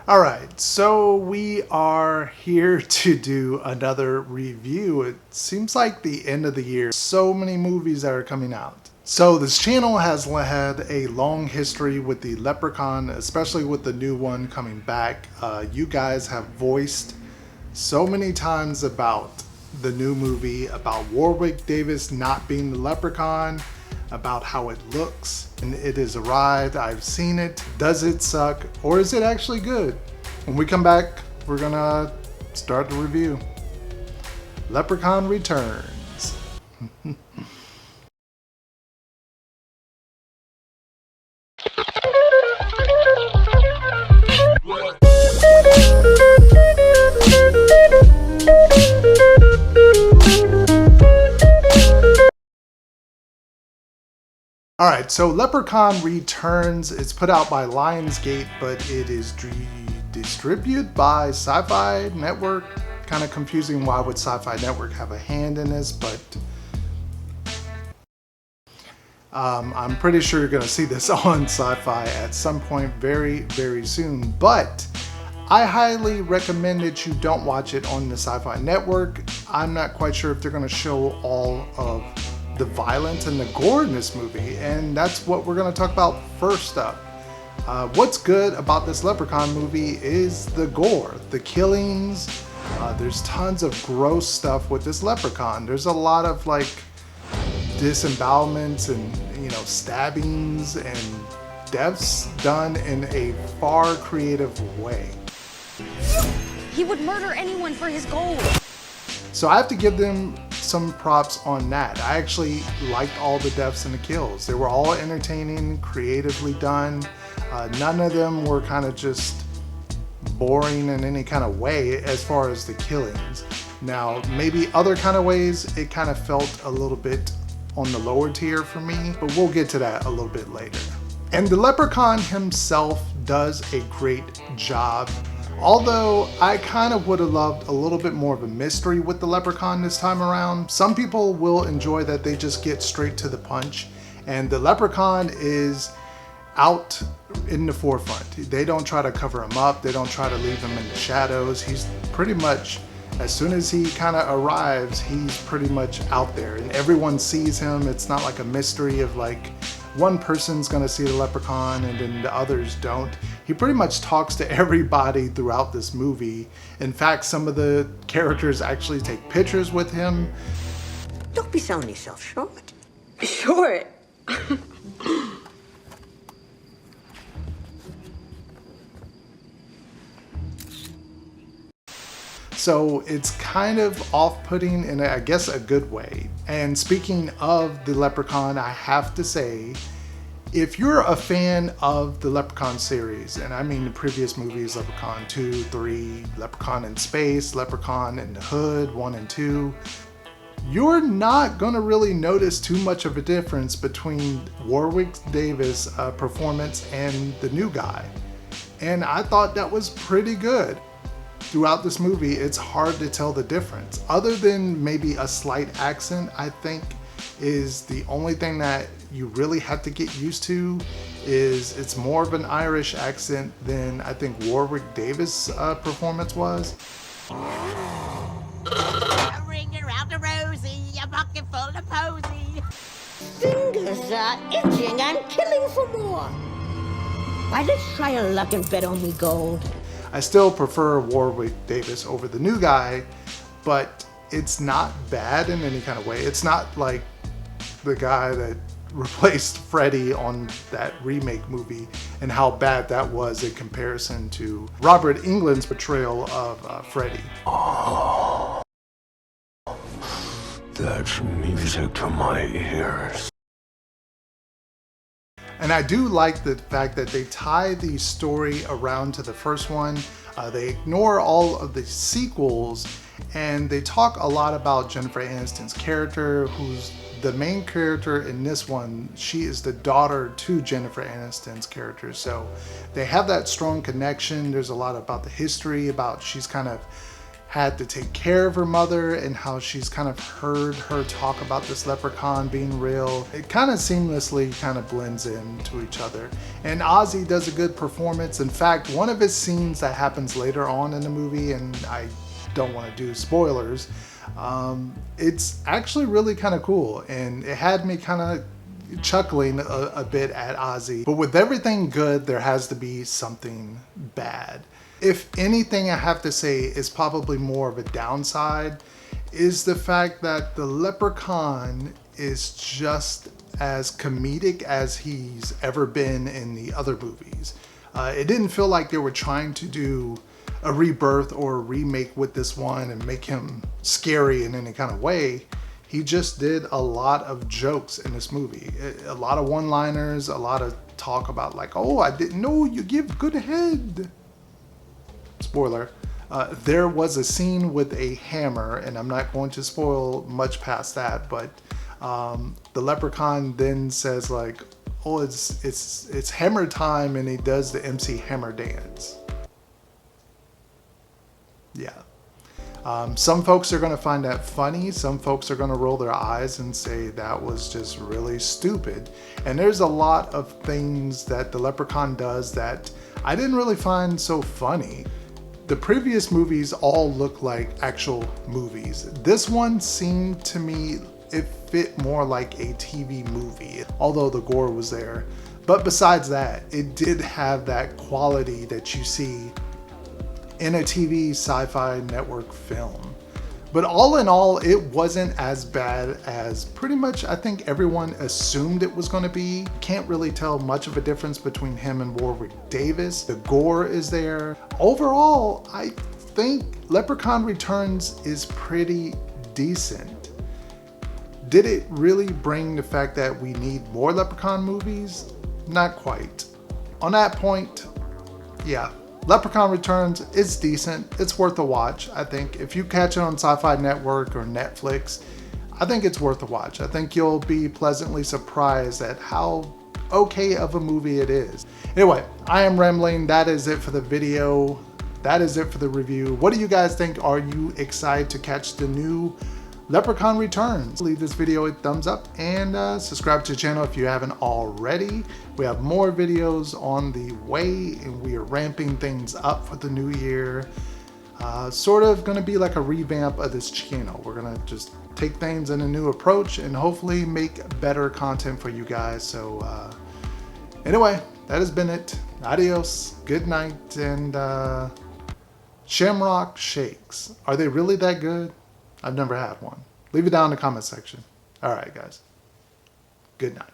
All right, so we are here to do another review. It seems like the end of the year. So many movies that are coming out. So this channel has had a long history with the Leprechaun, especially with the new one coming back. You guys have voiced so many times about the new movie, about Warwick Davis not being the Leprechaun, about how it looks, and it has arrived. I've seen it. Does it suck, or is it actually good? When we come back, we're gonna start the review. Leprechaun Returns. Alright, so Leprechaun Returns. It's put out by Lionsgate, but it is distributed by Sci-Fi Network. Kind of confusing, why would Sci-Fi Network have a hand in this, but I'm pretty sure you're going to see this on Sci-Fi at some point very, very soon. But I highly recommend that you don't watch it on the Sci-Fi Network. I'm not quite sure if they're going to show all of the violence and the gore in this movie, and that's what we're going to talk about first up. What's good about this Leprechaun movie is the gore, the killings. There's tons of gross stuff with this Leprechaun. There's a lot of like disembowelments and stabbings and deaths done in a far creative way. He would murder anyone for his gold. So I have to give them some props on that. I actually liked all the deaths and the kills. They were all entertaining, creatively done. None of them were kind of just boring in any kind of way as far as the killings. Now, maybe other kind of ways it kind of felt a little bit on the lower tier for me, but we'll get to that a little bit later. And the Leprechaun himself does a great job. Although I kind of would have loved a little bit more of a mystery with the Leprechaun this time around. Some people will enjoy that they just get straight to the punch, and the Leprechaun is out in the forefront. They don't try to cover him up. They don't try to leave him in the shadows. He's pretty much, as soon as he kind of arrives, he's pretty much out there and everyone sees him. It's not like a mystery of like one person's gonna see the Leprechaun and then the others don't. He pretty much talks to everybody throughout this movie. In fact, some of the characters actually take pictures with him. Don't be selling yourself short. Short? So it's kind of off-putting in, I guess, a good way. And speaking of the Leprechaun, I have to say, if you're a fan of the Leprechaun series, and I mean the previous movies, Leprechaun 2, 3, Leprechaun in Space, Leprechaun in the Hood 1 and 2, you're not gonna really notice too much of a difference between Warwick Davis' performance and the new guy. And I thought that was pretty good. Throughout this movie, it's hard to tell the difference. Other than maybe a slight accent, I think is the only thing that you really have to get used to. Is it's more of an Irish accent than I think Warwick Davis' performance was. A ring around a rosy, a bucket full of posy. Fingers are itching and killing for more. Why, let's try a luck and bet on me gold. I still prefer Warwick Davis over the new guy, but it's not bad in any kind of way. It's not like the guy that replaced Freddy on that remake movie and how bad that was in comparison to Robert Englund's portrayal of Freddy. Oh, that's music to my ears. And I do like the fact that they tie the story around to the first one. They ignore all of the sequels, and they talk a lot about Jennifer Aniston's character, who's the main character in this one. She is the daughter to Jennifer Aniston's character, so they have that strong connection. There's a lot about the history, about she's kind of had to take care of her mother and how she's kind of heard her talk about this leprechaun being real. It kind of seamlessly kind of blends into each other. And Ozzy does a good performance. In fact, one of his scenes that happens later on in the movie, and I don't want to do spoilers, it's actually really kind of cool, and it had me kind of chuckling a bit at Ozzy. But with everything good, there has to be something bad. If anything I have to say is probably more of a downside, is the fact that the Leprechaun is just as comedic as he's ever been in the other movies. It didn't feel like they were trying to do a rebirth or a remake with this one and make him scary in any kind of way. He just did a lot of jokes in this movie. A lot of one-liners, a lot of talk about like, oh, I didn't know you give good head. Spoiler. There was a scene with a hammer, and I'm not going to spoil much past that, but the Leprechaun then says like, oh, it's hammer time, and he does the MC Hammer dance. Yeah. Some folks are going to find that funny. Some folks are going to roll their eyes and say that was just really stupid. And there's a lot of things that the Leprechaun does that I didn't really find so funny. The previous movies all look like actual movies. This one seemed to me, it fit more like a TV movie, although the gore was there. But besides that, it did have that quality that you see in a TV sci-fi network film. But all in all, it wasn't as bad as pretty much I think everyone assumed it was going to be. Can't really tell much of a difference between him and Warwick Davis. The gore is there. Overall, I think Leprechaun Returns is pretty decent. Did it really bring the fact that we need more Leprechaun movies? Not quite. On that point, yeah. Leprechaun Returns is decent. It's worth a watch, I think. If you catch it on Sci-Fi Network or Netflix, I think it's worth a watch. I think you'll be pleasantly surprised at how okay of a movie it is. Anyway, I am rambling. That is it for the video. That is it for the review. What do you guys think? Are you excited to catch the new Leprechaun Returns? Leave this video a thumbs up and subscribe to the channel if you haven't already. We have more videos on the way, and we are ramping things up for the new year. Sort of going to be like a revamp of this channel. We're going to just take things in a new approach and hopefully make better content for you guys. So anyway, that has been it. Adios, good night, and Shamrock Shakes. Are they really that good? I've never had one. Leave it down in the comment section. All right, guys. Good night.